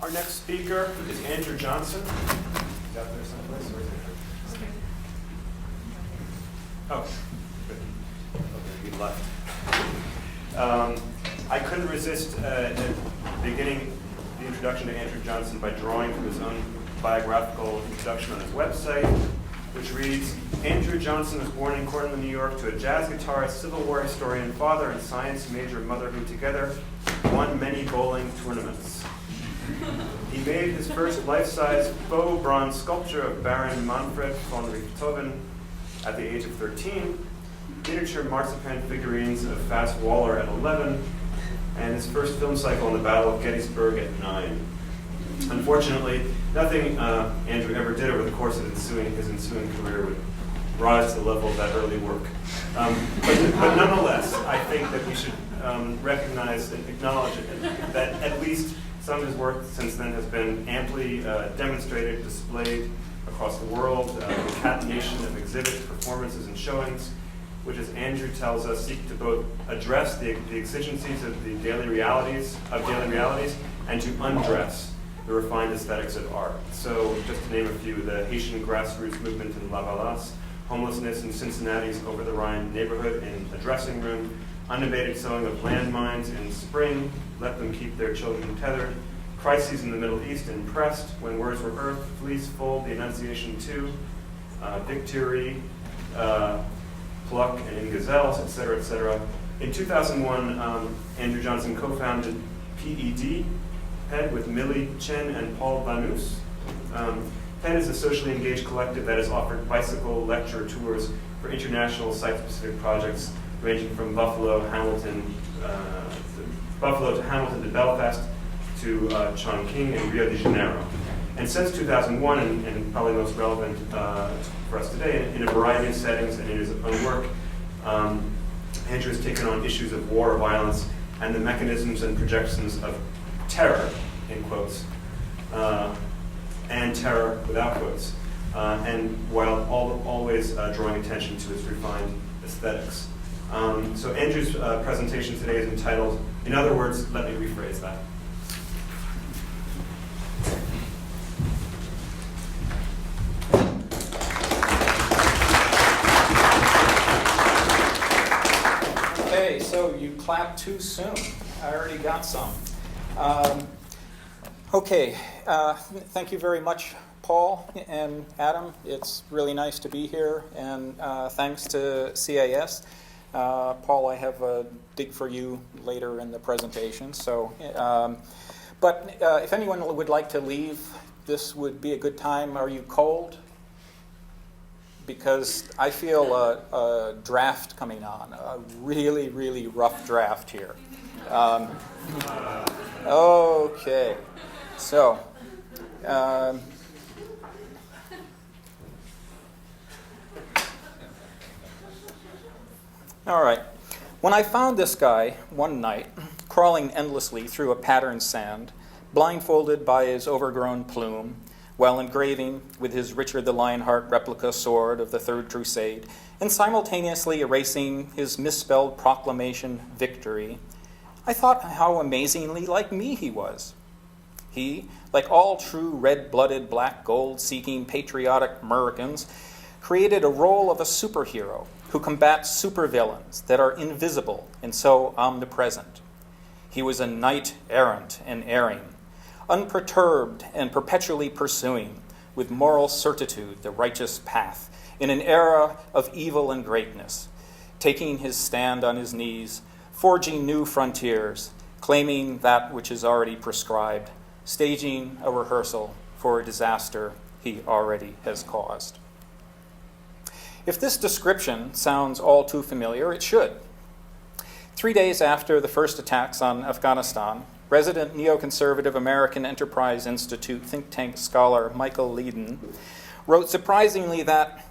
Our next speaker is Andrew Johnson. He's out there someplace, or is it? Oh, good. Okay, he left. I couldn't resist at the beginning the introduction to Andrew Johnson by drawing from his own biographical introduction on his website, which reads, Andrew Johnson was born in Cortland, New York, to a jazz guitarist, Civil War historian, father, and science major mother who together won many bowling tournaments. He made his first life-size faux bronze sculpture of Baron Manfred von Richthofen at the age of 13, miniature marzipan figurines of Fats Waller at 11, and his first film cycle on the Battle of Gettysburg at 9. Unfortunately, nothing Andrew ever did over the course of his ensuing career would rise to the level of that early work. But nonetheless, I think that we should recognize and acknowledge that at least some of his work since then has been amply demonstrated, displayed across the world, a concatenation of exhibits, performances, and showings, which, as Andrew tells us, seek to both address the exigencies of the daily realities and to undress the refined aesthetics of art. So, just to name a few, the Haitian grassroots movement in La Vallas, homelessness in Cincinnati's Over-the-Rhine neighborhood in a dressing room, unabated sowing of landmines in spring, let them keep their children tethered, crises in the Middle East impressed, when words were earth, fleece fold, the Annunciation too, victory, pluck, and in gazelles, etc., etc. In 2001, Andrew Johnson co-founded PED, PED, with Millie Chen and Paul Vanus. PED is a socially engaged collective that has offered bicycle lecture tours for international site-specific projects ranging from Buffalo to Hamilton to Belfast to Chongqing and Rio de Janeiro. And since 2001, and probably most relevant for us today, in a variety of settings and in his own work, Andrew has taken on issues of war, violence, and the mechanisms and projections of terror, in quotes, and terror without quotes, and while always drawing attention to its refined aesthetics. So Andrew's presentation today is entitled, in other words, let me rephrase that. Okay, so you clapped too soon. I already got some. Thank you very much, Paul and Adam. It's really nice to be here, and thanks to CAS. Paul, I have a dig for you later in the presentation. But if anyone would like to leave, this would be a good time. Are you cold? Because I feel a draft coming on, a really, really rough draft here. Okay, so all right. When I found this guy one night, crawling endlessly through a patterned sand, blindfolded by his overgrown plume, while engraving with his Richard the Lionheart replica sword of the Third Crusade, and simultaneously erasing his misspelled proclamation victory, I thought how amazingly like me he was. He, like all true red-blooded, black gold-seeking, patriotic Americans, created a role of a superhero who combats supervillains that are invisible and so omnipresent. He was a knight errant and erring, unperturbed and perpetually pursuing, with moral certitude, the righteous path, in an era of evil and greatness, taking his stand on his knees, forging new frontiers, claiming that which is already prescribed, staging a rehearsal for a disaster he already has caused. If this description sounds all too familiar, it should. 3 days after the first attacks on Afghanistan, resident neoconservative American Enterprise Institute think tank scholar Michael Leeden wrote surprisingly that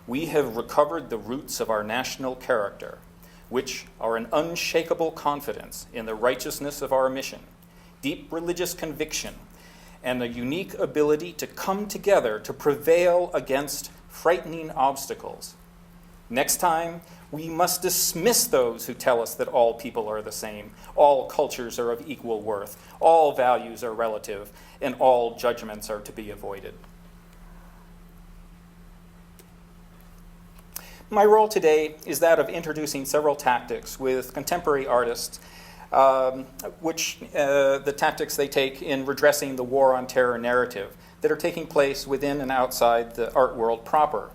we have recovered the roots of our national character, which are an unshakable confidence in the righteousness of our mission, deep religious conviction, and a unique ability to come together to prevail against frightening obstacles. Next time, we must dismiss those who tell us that all people are the same, all cultures are of equal worth, all values are relative, and all judgments are to be avoided. My role today is that of introducing several tactics with contemporary artists, the tactics they take in redressing the war on terror narrative that are taking place within and outside the art world proper.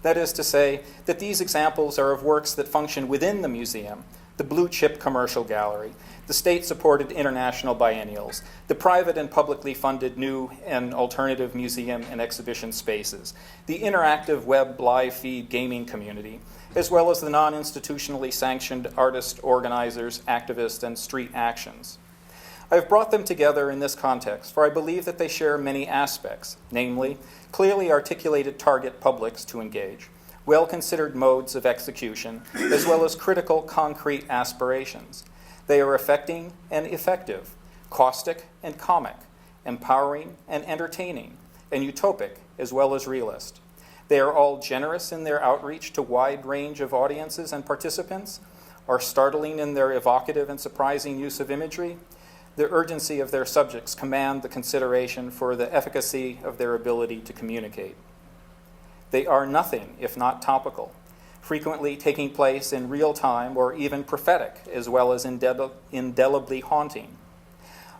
That is to say, that these examples are of works that function within the museum, the blue-chip commercial gallery, the state-supported international biennials, the private and publicly funded new and alternative museum and exhibition spaces, the interactive web live feed gaming community, as well as the non-institutionally sanctioned artist, organizers, activists, and street actions. I have brought them together in this context, for I believe that they share many aspects, namely, clearly articulated target publics to engage, well-considered modes of execution, as well as critical, concrete aspirations. They are affecting and effective, caustic and comic, empowering and entertaining, and utopic as well as realist. They are all generous in their outreach to wide range of audiences and participants, are startling in their evocative and surprising use of imagery. The urgency of their subjects command the consideration for the efficacy of their ability to communicate. They are nothing if not topical, frequently taking place in real time or even prophetic, as well as indelibly haunting.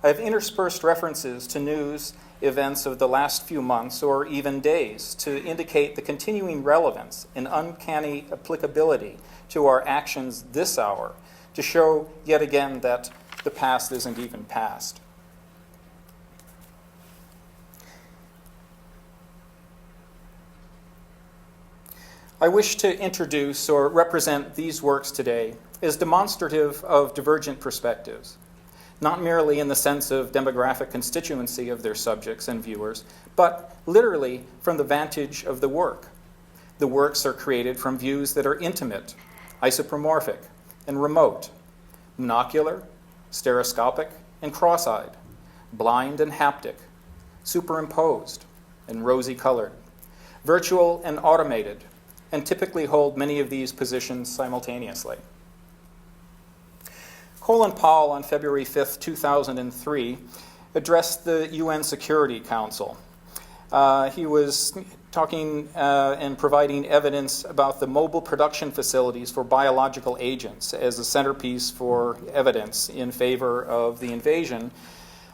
I have interspersed references to news events of the last few months or even days to indicate the continuing relevance and uncanny applicability to our actions this hour, to show yet again that the past isn't even past. I wish to introduce or represent these works today as demonstrative of divergent perspectives, not merely in the sense of demographic constituency of their subjects and viewers, but literally from the vantage of the work. The works are created from views that are intimate, isopomorphic, and remote, monocular, stereoscopic, and cross-eyed, blind and haptic, superimposed and rosy-colored, virtual and automated, and typically hold many of these positions simultaneously. Colin Powell, on February 5, 2003, addressed the UN Security Council. He was talking and providing evidence about the mobile production facilities for biological agents as a centerpiece for evidence in favor of the invasion,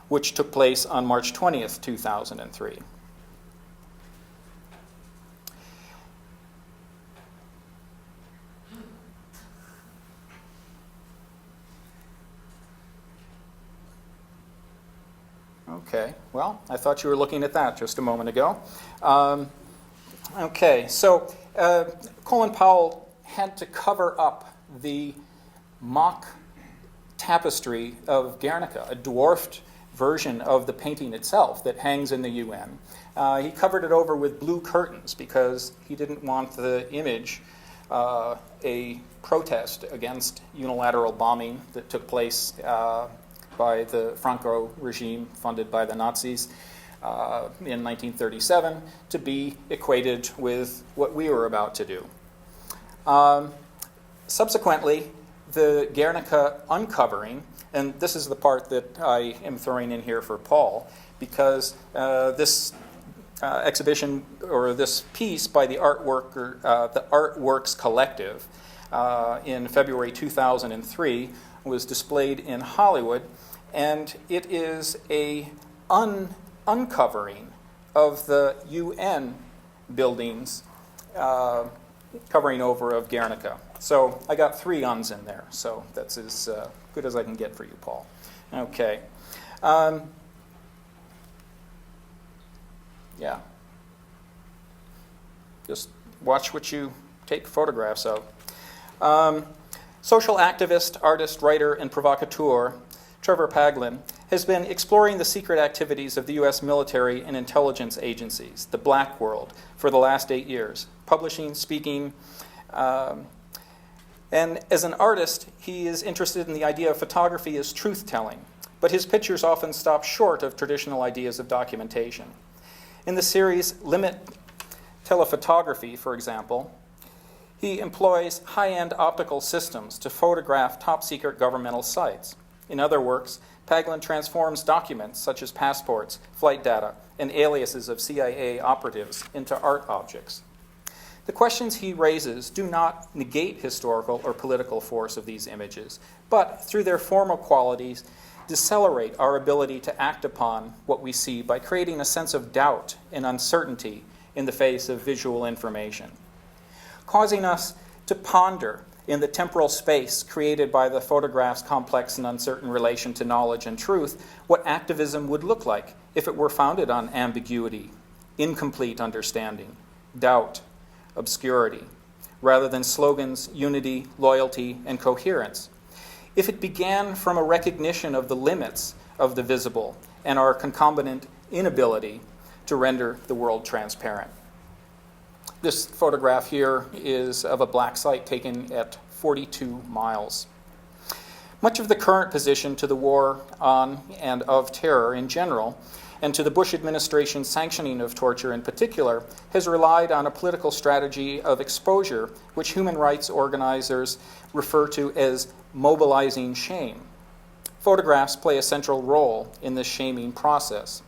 which took place on March 20th, 2003. Okay, well, I thought you were looking at that just a moment ago. So Colin Powell had to cover up the mock tapestry of Guernica, a dwarfed version of the painting itself that hangs in the UN. He covered it over with blue curtains because he didn't want the image a protest against unilateral bombing that took place by the Franco regime funded by the Nazis in 1937 to be equated with what we were about to do. Subsequently, the Guernica uncovering, and this is the part that I am throwing in here for Paul, because this exhibition, or this piece by the Artworks Collective in February 2003 was displayed in Hollywood, and it is a uncovering of the UN buildings covering over of Guernica. So I got 3 uns in there, so that's as good as I can get for you, Paul. Okay. Yeah. Just watch what you take photographs of. Social activist, artist, writer, and provocateur Trevor Paglen has been exploring the secret activities of the U.S. military and intelligence agencies, the black world, for the last 8 years, publishing, speaking, and as an artist, he is interested in the idea of photography as truth-telling, but his pictures often stop short of traditional ideas of documentation. In the series Limit Telephotography, for example, He employs high-end optical systems to photograph top-secret governmental sites. In other works, Paglen transforms documents such as passports, flight data, and aliases of CIA operatives into art objects. The questions he raises do not negate historical or political force of these images, but through their formal qualities, decelerate our ability to act upon what we see by creating a sense of doubt and uncertainty in the face of visual information, causing us to ponder in the temporal space created by the photograph's complex and uncertain relation to knowledge and truth what activism would look like if it were founded on ambiguity, incomplete understanding, doubt, obscurity, rather than slogans, unity, loyalty, and coherence. If it began from a recognition of the limits of the visible and our concomitant inability to render the world transparent. This photograph here is of a black site taken at 42 miles. Much of the current position to the war on and of terror in general, and to the Bush administration's sanctioning of torture in particular, has relied on a political strategy of exposure, which human rights organizers refer to as mobilizing shame. Photographs play a central role in this shaming process.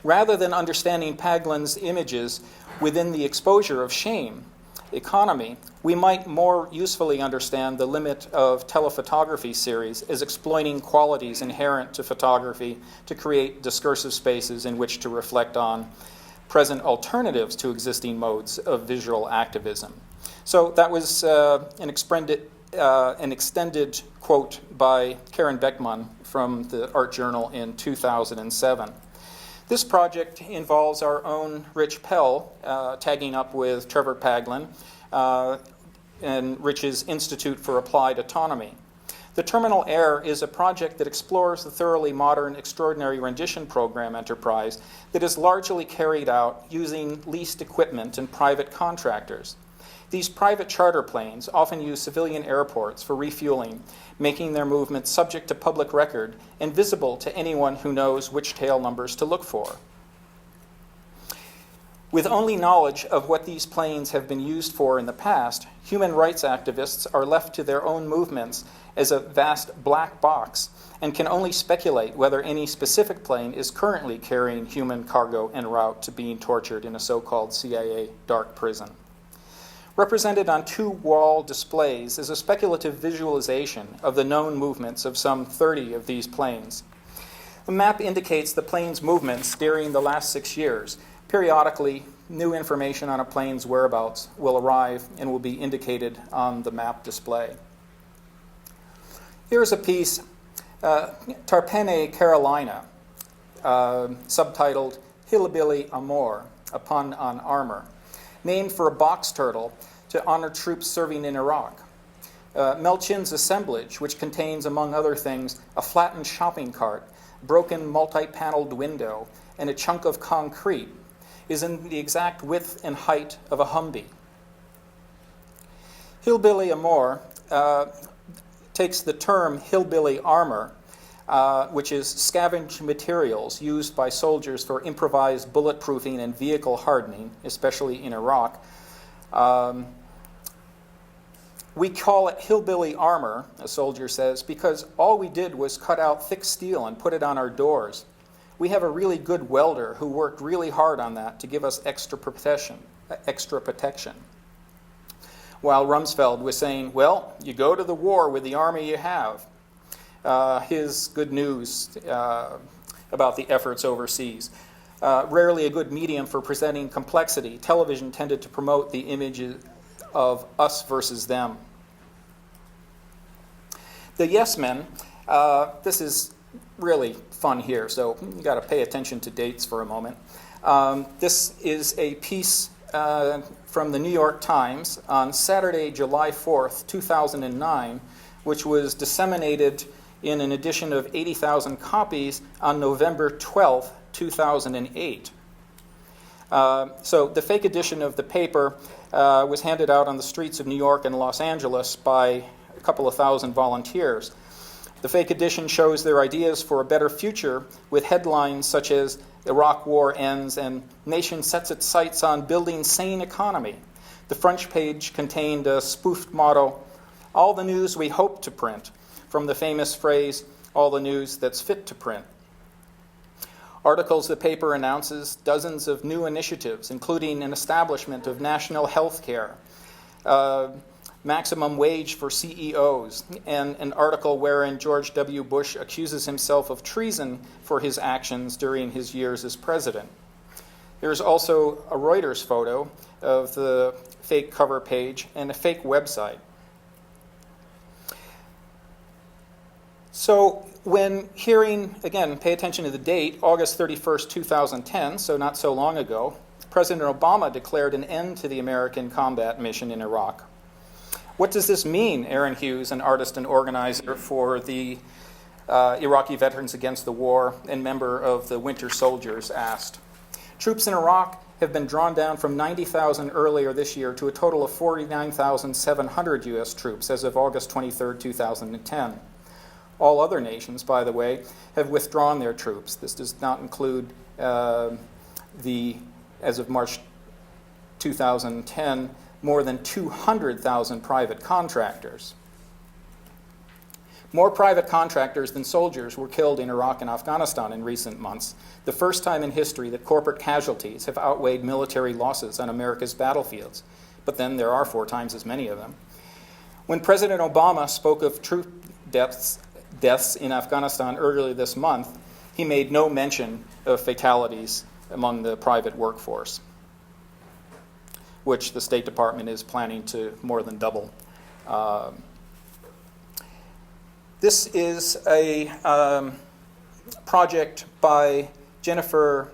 Rather than understanding Paglen's images within the exposure of shame economy, we might more usefully understand the limit of telephotography series as exploiting qualities inherent to photography to create discursive spaces in which to reflect on present alternatives to existing modes of visual activism. So that was an extended quote by Karen Beckman from the Art Journal in 2007. This project involves our own Rich Pell tagging up with Trevor Paglen and Rich's Institute for Applied Autonomy. The Terminal Air is a project that explores the thoroughly modern Extraordinary Rendition Program enterprise that is largely carried out using leased equipment and private contractors. These private charter planes often use civilian airports for refueling, making their movements subject to public record and visible to anyone who knows which tail numbers to look for. With only knowledge of what these planes have been used for in the past, human rights activists are left to their own movements as a vast black box and can only speculate whether any specific plane is currently carrying human cargo en route to being tortured in a so-called CIA dark prison. Represented on two wall displays is a speculative visualization of the known movements of some 30 of these planes. The map indicates the plane's movements during the last 6 years. Periodically, new information on a plane's whereabouts will arrive and will be indicated on the map display. Here's a piece, Tarpene, Carolina, subtitled Hillbilly Amor, a pun on armor, named for a box turtle to honor troops serving in Iraq. Melchin's assemblage, which contains, among other things, a flattened shopping cart, broken multi-paneled window, and a chunk of concrete, is in the exact width and height of a Humvee. Hillbilly Amor takes the term hillbilly armor, which is scavenged materials used by soldiers for improvised bulletproofing and vehicle hardening, especially in Iraq. We call it hillbilly armor, a soldier says, because all we did was cut out thick steel and put it on our doors. We have a really good welder who worked really hard on that to give us extra protection. While Rumsfeld was saying, well, you go to the war with the army you have. His good news about the efforts overseas. Rarely a good medium for presenting complexity, television tended to promote the images of us versus them. The Yes Men, this is really fun here, so you got to pay attention to dates for a moment. This is a piece from the New York Times on Saturday, July 4th, 2009, which was disseminated in an edition of 80,000 copies on November 12th, 2008. So the fake edition of the paper was handed out on the streets of New York and Los Angeles by a couple of thousand volunteers. The fake edition shows their ideas for a better future with headlines such as, Iraq war ends and nation sets its sights on building sane economy. The front page contained a spoofed motto, all the news we hope to print, from the famous phrase, all the news that's fit to print. Articles the paper announces dozens of new initiatives, including an establishment of national health care, maximum wage for CEOs, and an article wherein George W. Bush accuses himself of treason for his actions during his years as president. There's also a Reuters photo of the fake cover page and a fake website. So when hearing, again, pay attention to the date, August 31st, 2010, so not so long ago, President Obama declared an end to the American combat mission in Iraq. What does this mean, Aaron Hughes, an artist and organizer for the Iraqi Veterans Against the War and member of the Winter Soldiers, asked. Troops in Iraq have been drawn down from 90,000 earlier this year to a total of 49,700 U.S. troops as of August 23, 2010. All other nations, by the way, have withdrawn their troops. This does not include as of March 2010, more than 200,000 private contractors. More private contractors than soldiers were killed in Iraq and Afghanistan in recent months, the first time in history that corporate casualties have outweighed military losses on America's battlefields. But then there are 4 times as many of them. When President Obama spoke of troop deaths in Afghanistan earlier this month, he made no mention of fatalities among the private workforce, which the State Department is planning to more than double. This is a project by Jennifer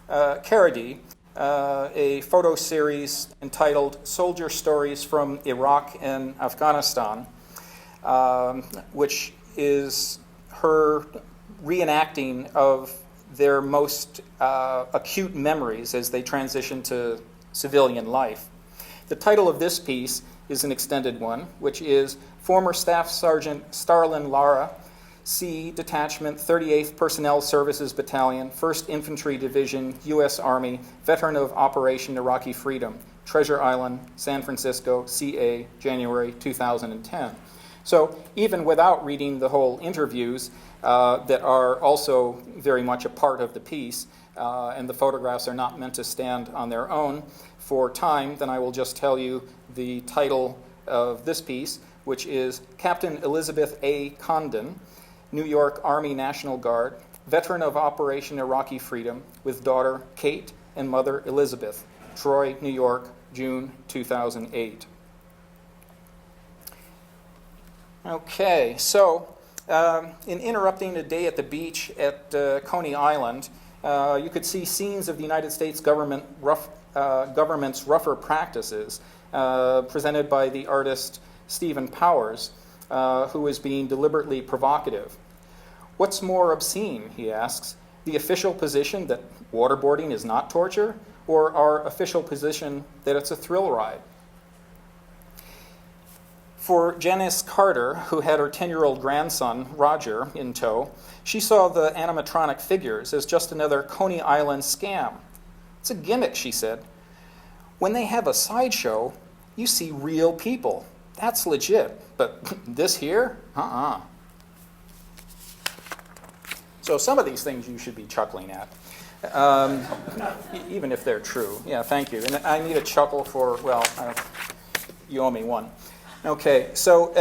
Carnegie, a photo series entitled Soldier Stories from Iraq and Afghanistan, which is her reenacting of their most acute memories as they transition to civilian life. The title of this piece is an extended one, which is Former Staff Sergeant Starlin Lara, C, Detachment, 38th Personnel Services Battalion, 1st Infantry Division, U.S. Army, veteran of Operation Iraqi Freedom, Treasure Island, San Francisco, CA, January 2010. So even without reading the whole interviews that are also very much a part of the piece, and the photographs are not meant to stand on their own for time, then I will just tell you the title of this piece, which is Captain Elizabeth A. Condon, New York Army National Guard, veteran of Operation Iraqi Freedom, with daughter Kate and mother Elizabeth, Troy, New York, June 2008. Okay, so in interrupting a day at the beach at Coney Island, you could see scenes of the United States government's rougher practices presented by the artist Stephen Powers, who is being deliberately provocative. What's more obscene, he asks, the official position that waterboarding is not torture, or our official position that it's a thrill ride? For Janice Carter, who had her 10-year-old grandson, Roger, in tow, she saw the animatronic figures as just another Coney Island scam. It's a gimmick, she said. When they have a sideshow, you see real people. That's legit. But this here? So some of these things you should be chuckling at, even if they're true. Yeah, thank you. And I need a chuckle for, well, you owe me one. Okay, so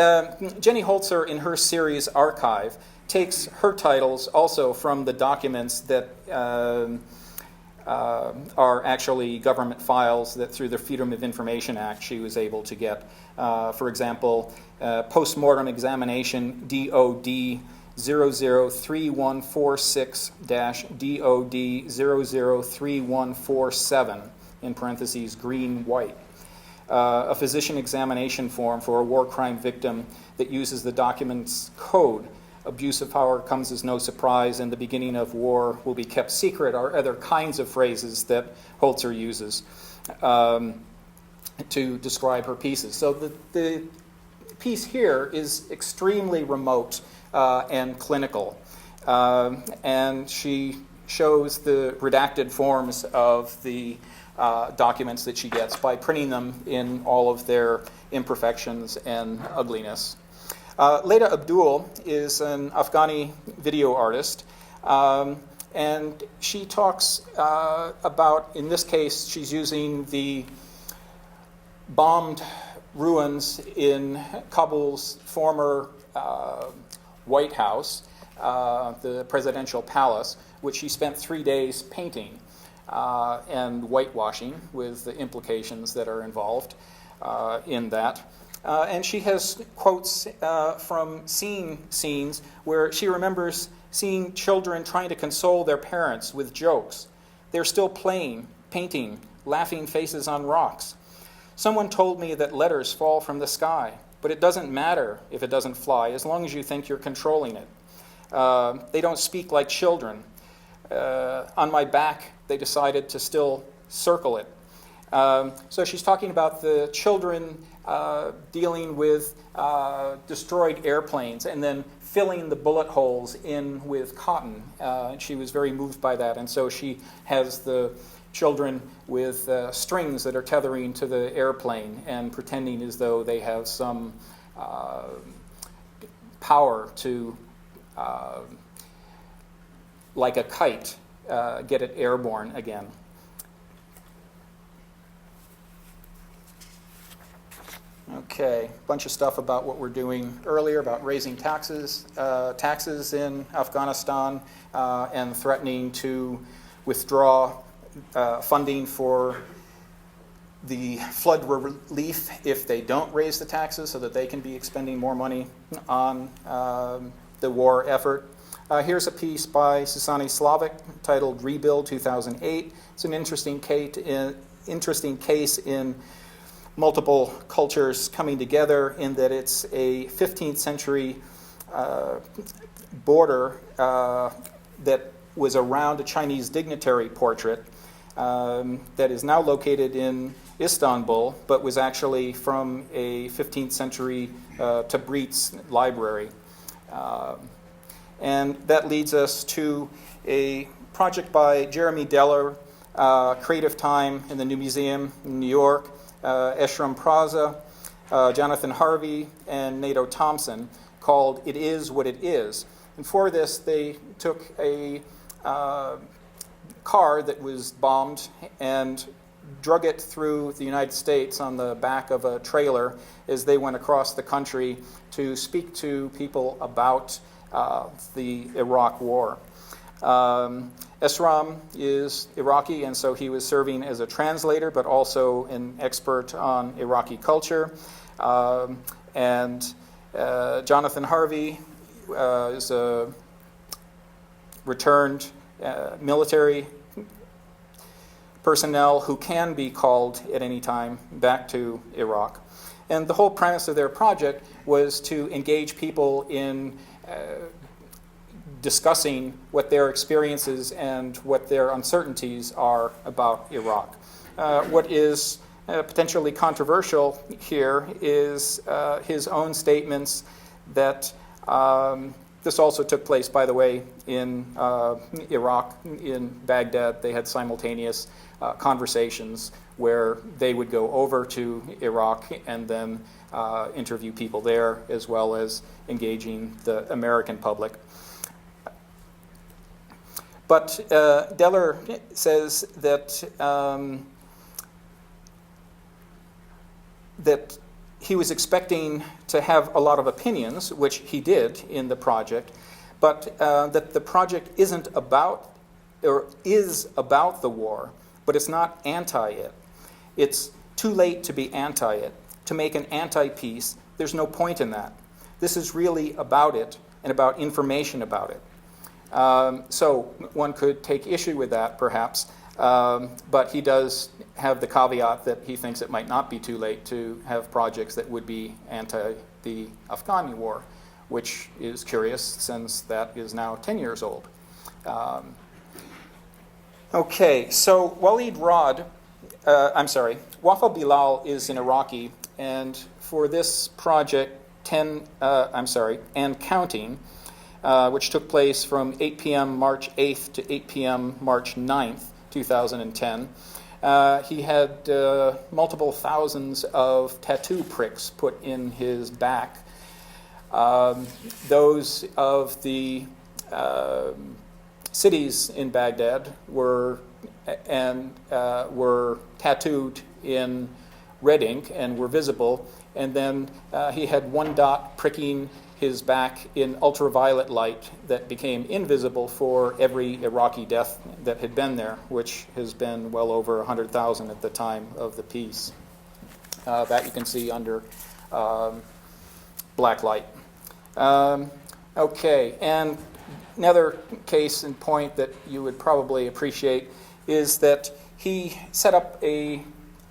Jenny Holzer, in her series Archive, takes her titles also from the documents that are actually government files that through the Freedom of Information Act she was able to get. For example, Postmortem Examination DOD 003146-DOD 003147, in parentheses, green-white. A physician examination form for a war crime victim that uses the document's code. Abuse of power comes as no surprise, and the beginning of war will be kept secret, are other kinds of phrases that Holzer uses to describe her pieces. So the piece here is extremely remote and clinical. And she shows the redacted forms of the documents that she gets by printing them in all of their imperfections and ugliness. Leda Abdul is an Afghani video artist, and she talks about, in this case, she's using the bombed ruins in Kabul's former White House, the presidential palace, which she spent 3 days painting and whitewashing, with the implications that are involved in that. And she has quotes from scenes where she remembers seeing children trying to console their parents with jokes. They're still playing, painting, laughing faces on rocks. Someone told me that letters fall from the sky, but it doesn't matter if it doesn't fly, as long as you think you're controlling it. They don't speak like children. On my back, they decided to still circle it. So she's talking about the children dealing with destroyed airplanes and then filling the bullet holes in with cotton. She was very moved by that, and so she has the children with strings that are tethering to the airplane and pretending as though they have some power to, like a kite, get it airborne again. Okay, a bunch of stuff about what we're doing earlier, about raising taxes in Afghanistan, and threatening to withdraw funding for the flood relief if they don't raise the taxes, so that they can be expending more money on the war effort. Here's a piece by Susani Slavic titled Rebuild 2008. It's an interesting case in multiple cultures coming together, in that it's a 15th century border that was around a Chinese dignitary portrait that is now located in Istanbul, but was actually from a 15th century Tabriz library. And that leads us to a project by Jeremy Deller, Creative Time in the New Museum in New York, Eshram Praza, Jonathan Harvey, and Nato Thompson, called It Is What It Is. And for this, they took a car that was bombed and drug it through the United States on the back of a trailer as they went across the country to speak to people about the Iraq War. Esram is Iraqi, and so he was serving as a translator, but also an expert on Iraqi culture. And Jonathan Harvey is a returned military personnel who can be called at any time back to Iraq. And the whole premise of their project was to engage people in discussing what their experiences and what their uncertainties are about Iraq. What is potentially controversial here is his own statements that this also took place, by the way, in Iraq, in Baghdad. They had simultaneous conversations where they would go over to Iraq and then interview people there, as well as engaging the American public. But Deller says that that he was expecting to have a lot of opinions, which he did in the project, but that the project isn't about, or is about the war, but it's not anti-it. It's too late to be anti-it. To make an anti-piece, there's no point in that. This is really about it and about information about it. So one could take issue with that, perhaps, but he does have the caveat that he thinks it might not be too late to have projects that would be anti the Afghani war, which is curious since that is now 10 years old. Okay, so Wafa Bilal is an Iraqi, and for this project, and counting, which took place from 8 p.m. March 8th to 8 p.m. March 9th, 2010. He had multiple thousands of tattoo pricks put in his back. Those of the cities in Baghdad were tattooed in red ink and were visible. And then he had one dot pricking his back in ultraviolet light that became invisible for every Iraqi death that had been there, which has been well over 100,000 at the time of the peace. That you can see under black light. Okay, and another case in point that you would probably appreciate is that he set up a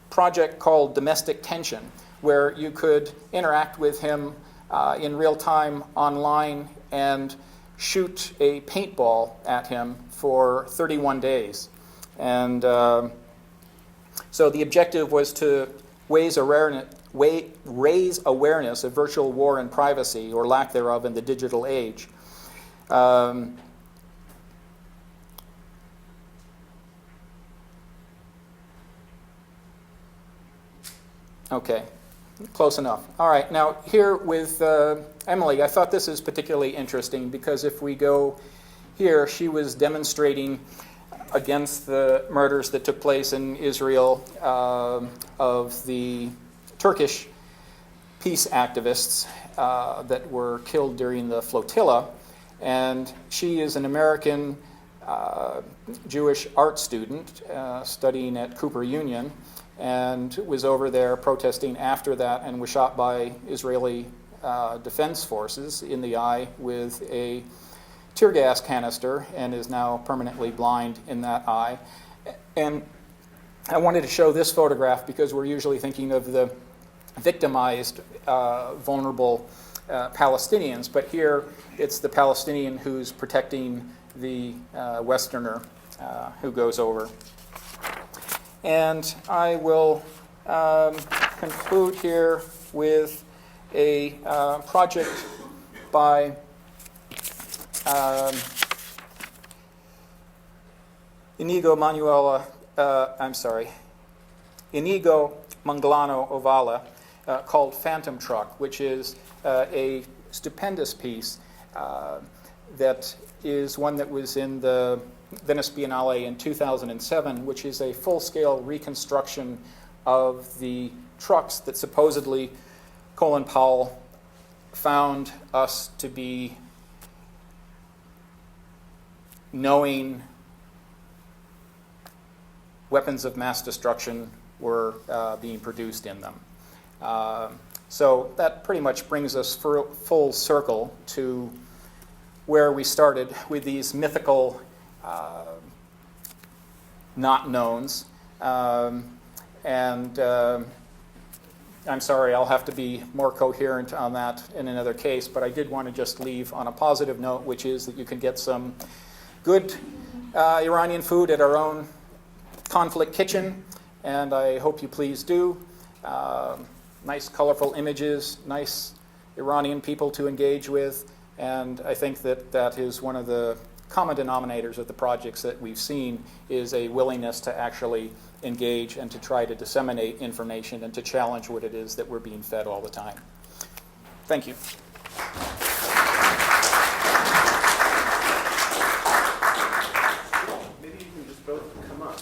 project called Domestic Tension, where you could interact with him in real time online and shoot a paintball at him for 31 days. And so the objective was to raise awareness of virtual war and privacy, or lack thereof, in the digital age. Okay. Close enough. All right, now here with Emily, I thought this is particularly interesting because if we go here, she was demonstrating against the murders that took place in Israel of the Turkish peace activists that were killed during the flotilla. And she is an American Jewish art student studying at Cooper Union, and was over there protesting after that and was shot by Israeli defense forces in the eye with a tear gas canister and is now permanently blind in that eye. And I wanted to show this photograph because we're usually thinking of the victimized, vulnerable Palestinians, but here it's the Palestinian who's protecting the Westerner who goes over. And I will conclude here with a project by Inigo Manglano Ovala, called Phantom Truck, which is a stupendous piece that is one that was in the Venice Biennale in 2007, which is a full-scale reconstruction of the trucks that supposedly Colin Powell found us to be knowing weapons of mass destruction were being produced in them. So that pretty much brings us full circle to where we started with these mythical not knowns. And I'm sorry, I'll have to be more coherent on that in another case, but I did want to just leave on a positive note, which is that you can get some good Iranian food at our own conflict kitchen, and I hope you please do. Nice colorful images, nice Iranian people to engage with, and I think that that is one of the common denominators of the projects that we've seen, is a willingness to actually engage and to try to disseminate information and to challenge what it is that we're being fed all the time. Thank you. Maybe you can just both come up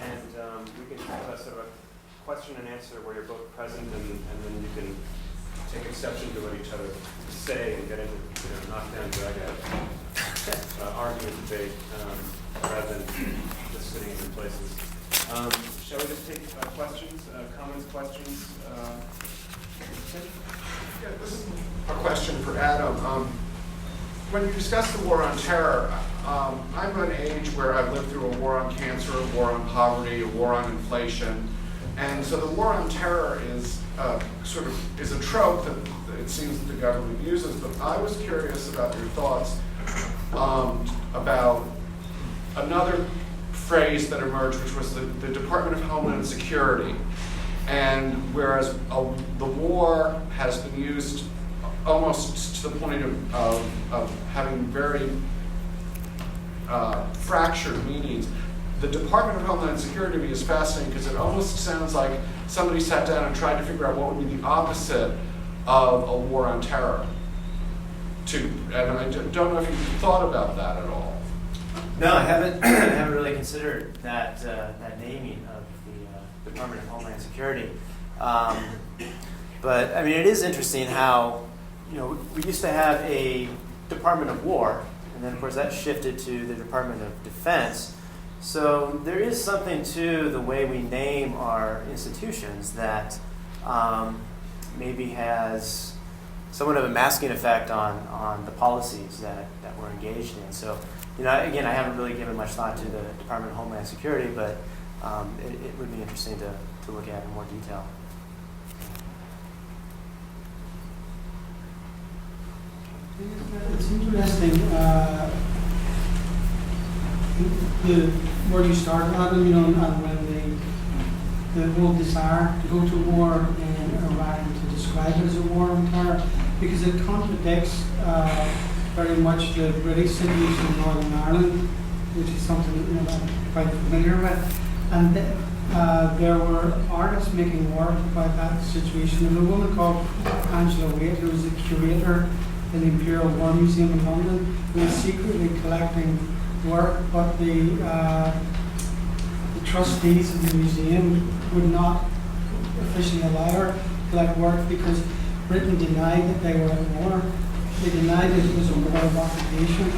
and we can have a sort of a question and answer where you're both present, and then you can take exception to what each other say and get into knockdown, drag out, argument, debate, rather than just sitting in your places. Shall we just take questions, comments, questions? Yeah, this is a question for Adam. When you discuss the war on terror, I'm at an age where I've lived through a war on cancer, a war on poverty, a war on inflation. And so the war on terror is a trope that it seems that the government uses. But I was curious about your thoughts about another phrase that emerged, which was the Department of Homeland Security. And whereas the war has been used almost to the point of having very fractured meanings. The Department of Homeland Security to me is fascinating because it almost sounds like somebody sat down and tried to figure out what would be the opposite of a war on terror. And I don't know if you've thought about that at all. No, I haven't. I haven't really considered that naming of the Department of Homeland Security. But I mean, it is interesting how we used to have a Department of War, and then of course that shifted to the Department of Defense. So there is something to the way we name our institutions that maybe has somewhat of a masking effect on the policies that we're engaged in. So, again, I haven't really given much thought to the Department of Homeland Security, but it would be interesting to look at in more detail. It's interesting. Where you started, Adam, when the whole desire to go to war in Iraq and to describe it as a war on terror, because it contradicts very much the British situation in Northern Ireland, which is something that I'm quite familiar with. And there were artists making work about that situation. And a woman called Angela Waite, who was the curator in the Imperial War Museum in London, who was secretly collecting work, but the trustees of the museum would not officially allow her to collect work because Britain denied that they were at war. They denied that it was a war of occupation.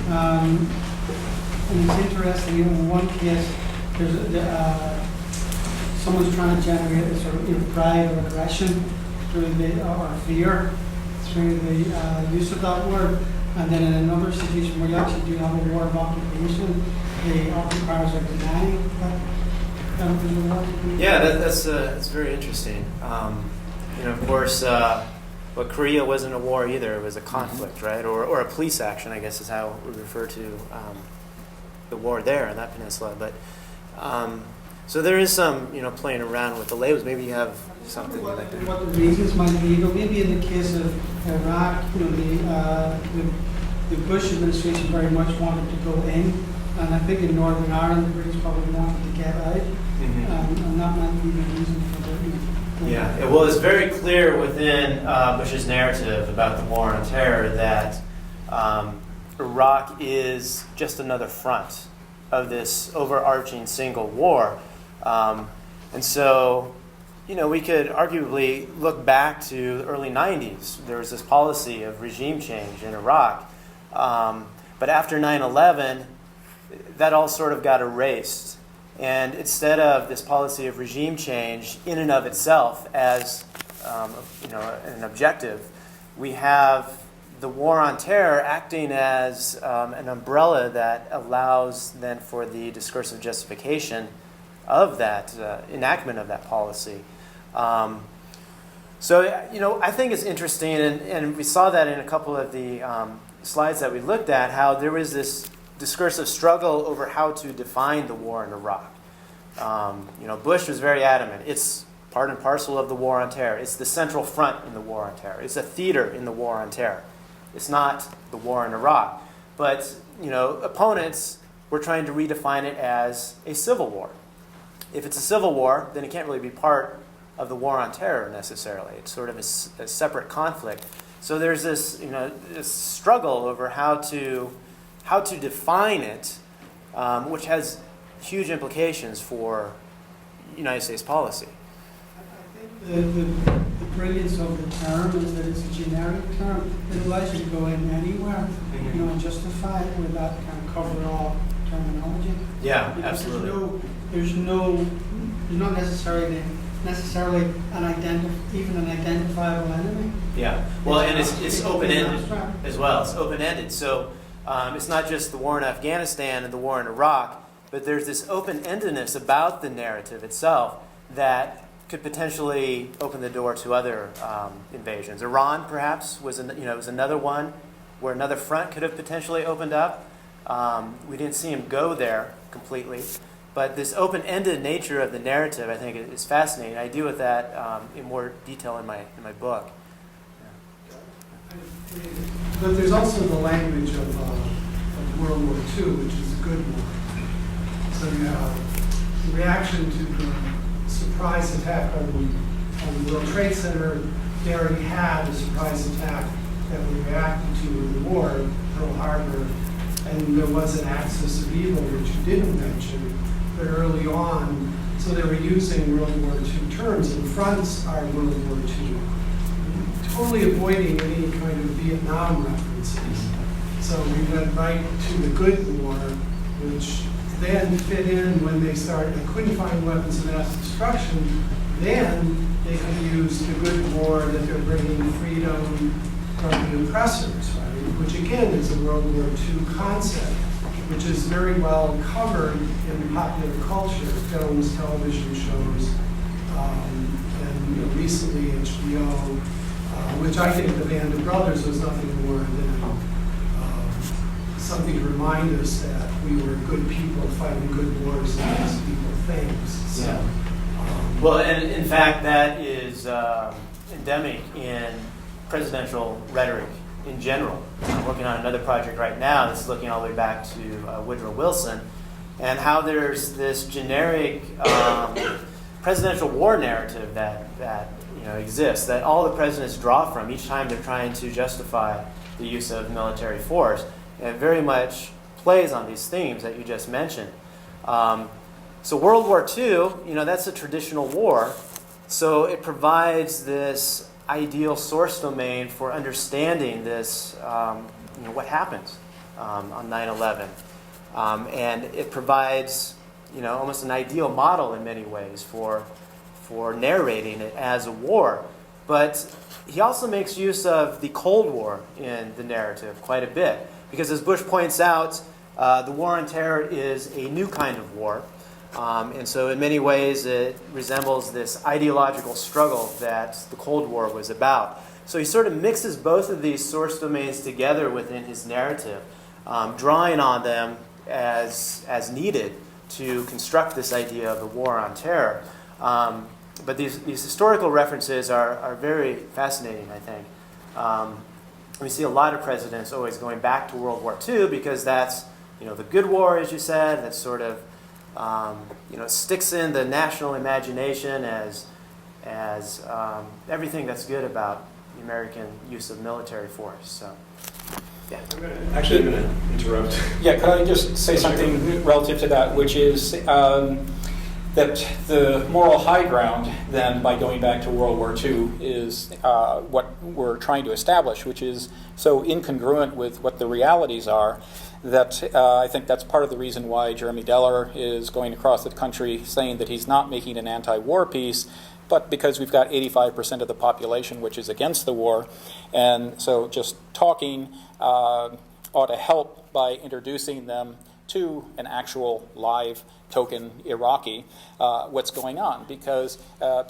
And it's interesting, in one case, there's someone's trying to generate a sort of pride or aggression through or fear through the use of that word. And then in another situation where you actually do have a war of occupation, the occupiers are denying that there's a war. Yeah, that's very interesting. Of course, Korea wasn't a war either; it was a conflict, right? Or a police action, I guess, is how we refer to the war there in that peninsula. But so there is some, playing around with the labels. Maybe you have something like that. What the reasons might be, but maybe in the case of Iraq, the Bush administration very much wanted to go in, and I think in Northern Ireland the British probably wanted to get out, and that might be the reason for the. Yeah, well, it's very clear within Bush's narrative about the war on terror that Iraq is just another front of this overarching single war, and so. We could arguably look back to the early 90s. There was this policy of regime change in Iraq. But after 9/11, that all sort of got erased. And instead of this policy of regime change in and of itself as an objective, we have the war on terror acting as an umbrella that allows then for the discursive justification of that enactment of that policy. I think it's interesting, and we saw that in a couple of the slides that we looked at, how there was this discursive struggle over how to define the war in Iraq. Bush was very adamant. It's part and parcel of the war on terror. It's the central front in the war on terror. It's a theater in the war on terror. It's not the war in Iraq. But, opponents were trying to redefine it as a civil war. If it's a civil war, then it can't really be part of the war on terror necessarily. It's sort of a separate conflict. So there's this, this struggle over how to define it, which has huge implications for United States policy. I think the brilliance of the term is that it's a generic term. It allows you to go in anywhere, and justify it with that kind of cover-all terminology. Yeah, because absolutely. There's not necessarily even an identifiable enemy. Yeah, well, and it's open-ended as well. It's open-ended. So it's not just the war in Afghanistan and the war in Iraq, but there's this open-endedness about the narrative itself that could potentially open the door to other invasions. Iran, perhaps, was another one where another front could have potentially opened up. We didn't see him go there completely. But this open-ended nature of the narrative, I think, is fascinating. I deal with that in more detail in my book. But there's also the language of World War II, which is a good war. So you have the reaction to the surprise attack on the World Trade Center. They already had a surprise attack that we reacted to in the war, Pearl Harbor, and there was an axis of evil, which you didn't mention, but early on, so they were using World War II terms, and fronts are World War II. Totally avoiding any kind of Vietnam references. So we went right to the good war, which then fit in when they started, they couldn't find weapons of mass destruction, then they could use the good war that they're bringing freedom from the oppressors, right? Which again is a World War II concept, which is very well covered in popular culture, films, television shows, and recently HBO, which I think The Band of Brothers was nothing more than something to remind us that we were good people fighting good wars against evil things. So, Yeah. Well, and in fact, that is endemic in presidential rhetoric in general. I'm working on another project right now that's looking all the way back to Woodrow Wilson, and how there's this generic presidential war narrative that exists, that all the presidents draw from each time they're trying to justify the use of military force. And it very much plays on these themes that you just mentioned. So World War II, that's a traditional war. So it provides this ideal source domain for understanding this, what happens on 9/11. And it provides, almost an ideal model in many ways for narrating it as a war. But he also makes use of the Cold War in the narrative quite a bit. Because as Bush points out, the war on terror is a new kind of war. And so in many ways it resembles this ideological struggle that the Cold War was about. So he sort of mixes both of these source domains together within his narrative, drawing on them as needed to construct this idea of the war on terror. But these historical references are very fascinating, I think. We see a lot of presidents always going back to World War II because that's, the good war, as you said, that sort of, sticks in the national imagination as everything that's good about the American use of military force. So, yeah. I'm going to interrupt. Yeah, could I just say something relative to that, which is that the moral high ground, then, by going back to World War II, is what we're trying to establish, which is so incongruent with what the realities are that I think that's part of the reason why Jeremy Deller is going across the country saying that he's not making an anti-war piece, but because we've got 85% of the population which is against the war. And so just talking ought to help by introducing them to an actual live token Iraqi, what's going on. Because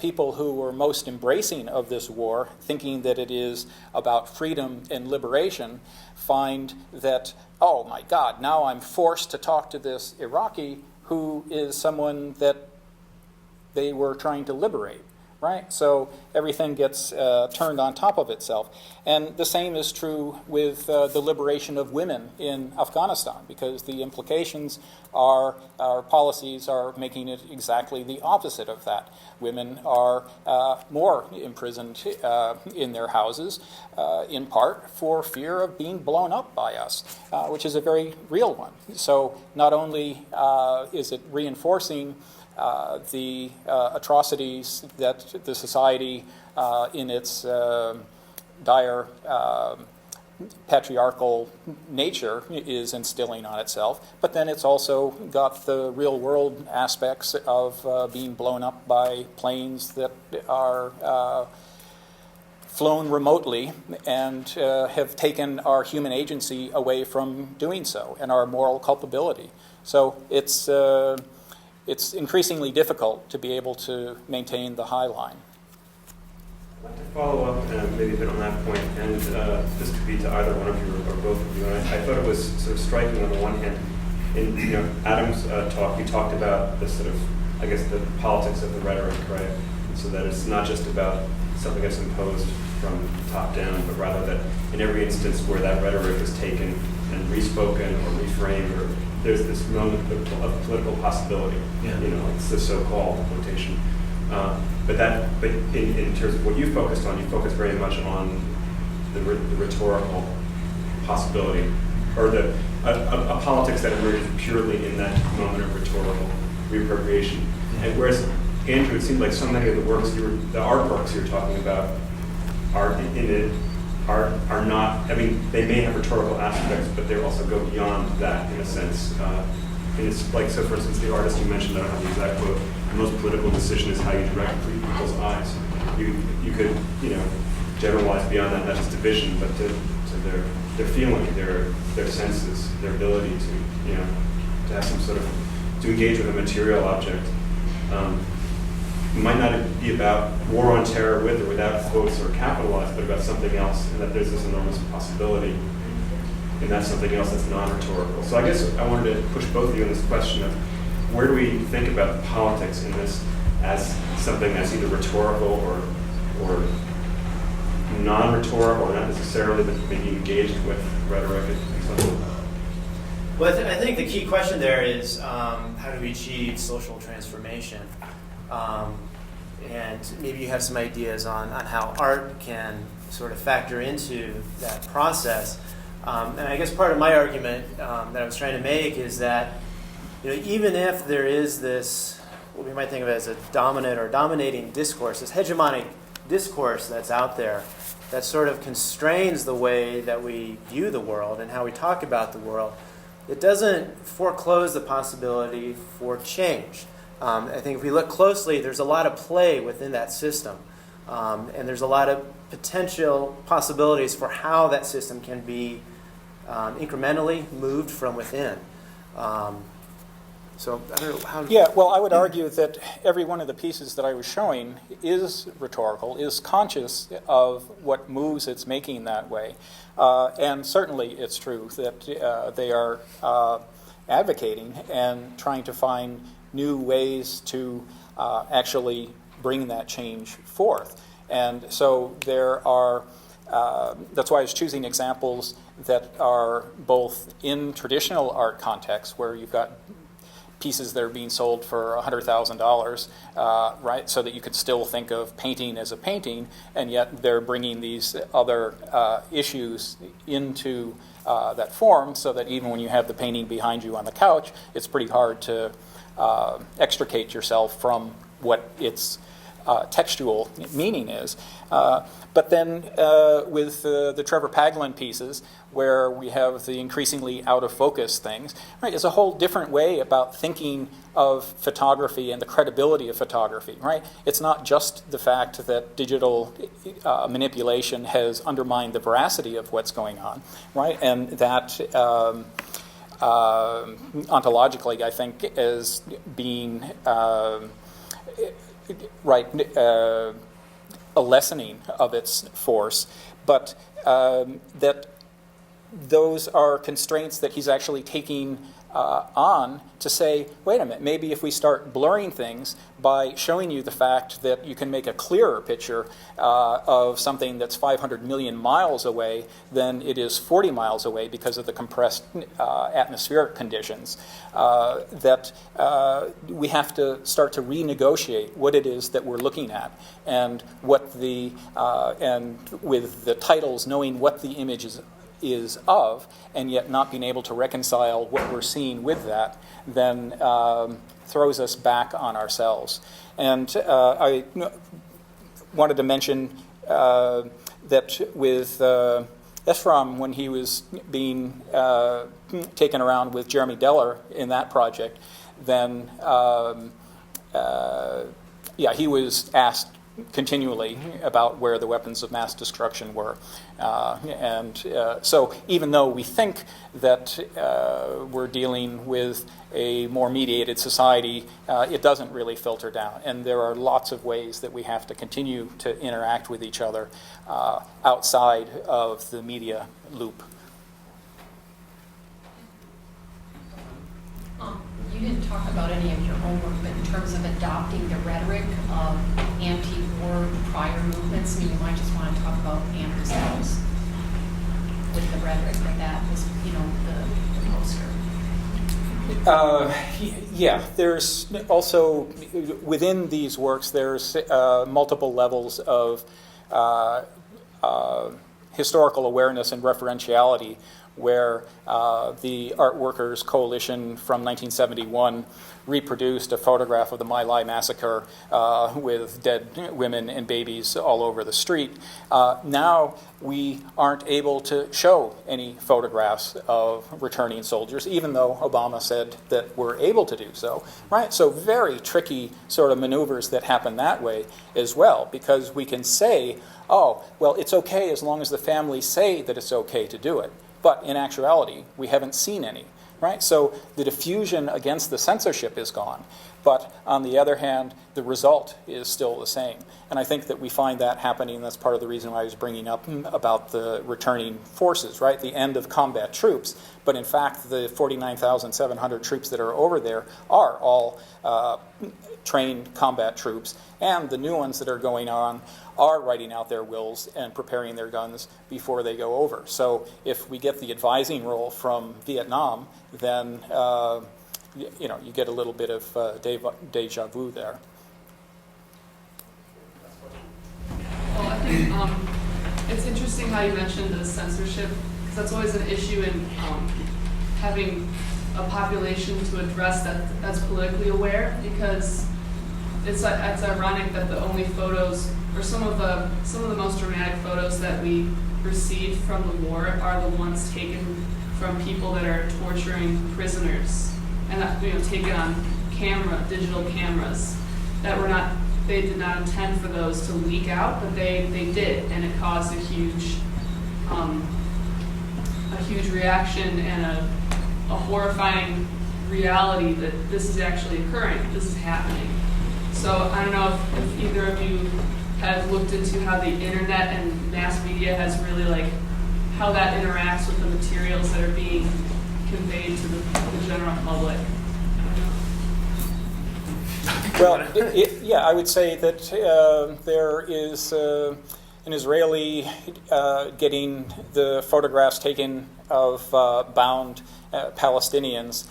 people who were most embracing of this war, thinking that it is about freedom and liberation, find that, oh my God, now I'm forced to talk to this Iraqi who is someone that they were trying to liberate. Right? So everything gets turned on top of itself. And the same is true with the liberation of women in Afghanistan, because the implications are our policies are making it exactly the opposite of that. Women are more imprisoned in their houses, in part for fear of being blown up by us, which is a very real one. So not only is it reinforcing the atrocities that the society in its dire patriarchal nature is instilling on itself, but then it's also got the real world aspects of being blown up by planes that are flown remotely and have taken our human agency away from doing so and our moral culpability. So it's increasingly difficult to be able to maintain the high line. I'd like to follow up maybe a bit on that point, and this could be to either one of you or both of you. And I thought it was sort of striking on the one hand, in Adam's talk, he talked about the sort of, the politics of the rhetoric, right? So that it's not just about something that's imposed from the top down, but rather that in every instance where that rhetoric is taken and respoken or reframed, or there's this moment of political possibility. Yeah. You know, it's the so-called quotation. But in terms of what you focused on, you focused very much on the rhetorical possibility, or a politics that emerges purely in that moment of rhetorical reappropriation. And whereas Andrew, it seemed like so many of the artworks you were talking about are not. I mean, they may have rhetorical aspects, but they also go beyond that in a sense. And it's like, so for instance, the artist you mentioned, I don't have the exact quote, the most political decision is how you direct people's eyes. You could, generalize beyond that, not just to vision, but to their feeling, their senses, their ability to, to have some sort of, to engage with a material object. It might not be about war on terror with or without quotes or capitalized, but about something else, and that there's this enormous possibility. And that's something else that's non-rhetorical. So I guess I wanted to push both of you on this question of where do we think about politics in this as something that's either rhetorical or non-rhetorical, or not necessarily, but maybe engaged with rhetoric and something. Well, I think the key question there is how do we achieve social transformation? And maybe you have some ideas on how art can sort of factor into that process. And I guess part of my argument that I was trying to make is that even if there is this, what we might think of as a dominant or dominating discourse, this hegemonic discourse that's out there that sort of constrains the way that we view the world and how we talk about the world, it doesn't foreclose the possibility for change. I think if we look closely, there's a lot of play within that system. And there's a lot of potential possibilities for how that system can be incrementally moved from within. So I don't know how. Yeah, well, I would argue that every one of the pieces that I was showing is rhetorical, is conscious of what moves it's making that way. And certainly it's true that they are advocating and trying to find new ways to actually bring that change forth. And so there are, that's why I was choosing examples that are both in traditional art contexts, where you've got pieces that are being sold for $100,000, right? So that you could still think of painting as a painting, and yet they're bringing these other issues into that form, so that even when you have the painting behind you on the couch, it's pretty hard to extricate yourself from what its textual meaning is. But then with the Trevor Paglen pieces, where we have the increasingly out-of-focus things, right, it's a whole different way about thinking of photography and the credibility of photography, right? It's not just the fact that digital manipulation has undermined the veracity of what's going on, right? And that ontologically, I think, as being a lessening of its force, but that those are constraints that he's actually taking on to say, wait a minute, maybe if we start blurring things by showing you the fact that you can make a clearer picture of something that's 500 million miles away than it is 40 miles away because of the compressed atmospheric conditions, that we have to start to renegotiate what it is that we're looking at, and what the and with the titles, knowing what the image is of, and yet not being able to reconcile what we're seeing with that, then throws us back on ourselves. And I wanted to mention that with Ephraim, when he was being taken around with Jeremy Deller in that project, then he was asked continually about where the weapons of mass destruction were. So even though we think that we're dealing with a more mediated society, it doesn't really filter down. And there are lots of ways that we have to continue to interact with each other outside of the media loop. You You didn't talk about any of your own work, but in terms of adopting the rhetoric of anti-war prior movements, I mean, you might just want to talk about Andrew's house with the rhetoric that was, you know, the poster. Yeah, there's also, within these works, there's multiple levels of historical awareness and referentiality, where the Art Workers Coalition from 1971 reproduced a photograph of the My Lai massacre with dead women and babies all over the street. Now we aren't able to show any photographs of returning soldiers, even though Obama said that we're able to do so, right? So very tricky sort of maneuvers that happen that way as well, because we can say, oh, well, it's okay as long as the families say that it's okay to do it. But in actuality, we haven't seen any, right? So the diffusion against the censorship is gone. But on the other hand, the result is still the same. And I think that we find that happening, and that's part of the reason why I was bringing up about the returning forces, right? The end of combat troops. But in fact, the 49,700 troops that are over there are all trained combat troops. And the new ones that are going on are writing out their wills and preparing their guns before they go over. So if we get the advising role from Vietnam, then you get a little bit of deja vu there. Well, I think it's interesting how you mentioned the censorship, because that's always an issue in having a population to address that's politically aware, because it's ironic that the only photos, or some of the most dramatic photos that we received from the war are the ones taken from people that are torturing prisoners, and that, taken on camera, digital cameras, that were not, they did not intend for those to leak out, but they did, and it caused a huge reaction and a horrifying reality that this is actually occurring, this is happening. So I don't know if either of you have looked into how the internet and mass media has really, how that interacts with the materials that are being conveyed to the general public. Well, I would say that there is an Israeli getting the photographs taken of bound Palestinians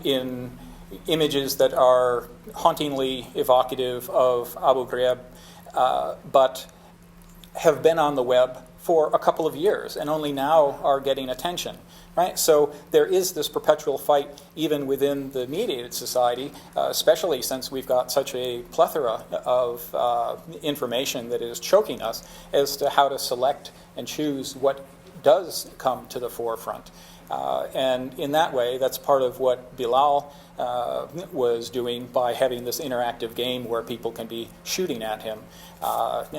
in images that are hauntingly evocative of Abu Ghraib, but have been on the web for a couple of years and only now are getting attention, right? So there is this perpetual fight even within the mediated society, especially since we've got such a plethora of information that is choking us as to how to select and choose what does come to the forefront. And in that way, that's part of what Bilal was doing by having this interactive game where people can be shooting at him.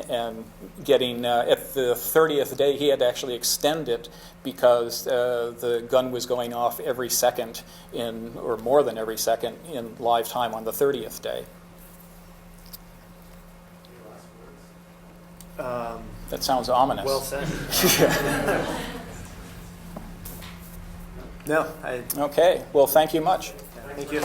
And getting, at the 30th day, he had to actually extend it because the gun was going off every second, or more than every second, in live time on the 30th day. That sounds ominous. Well said. No, Okay, well, thank you much. Thank you.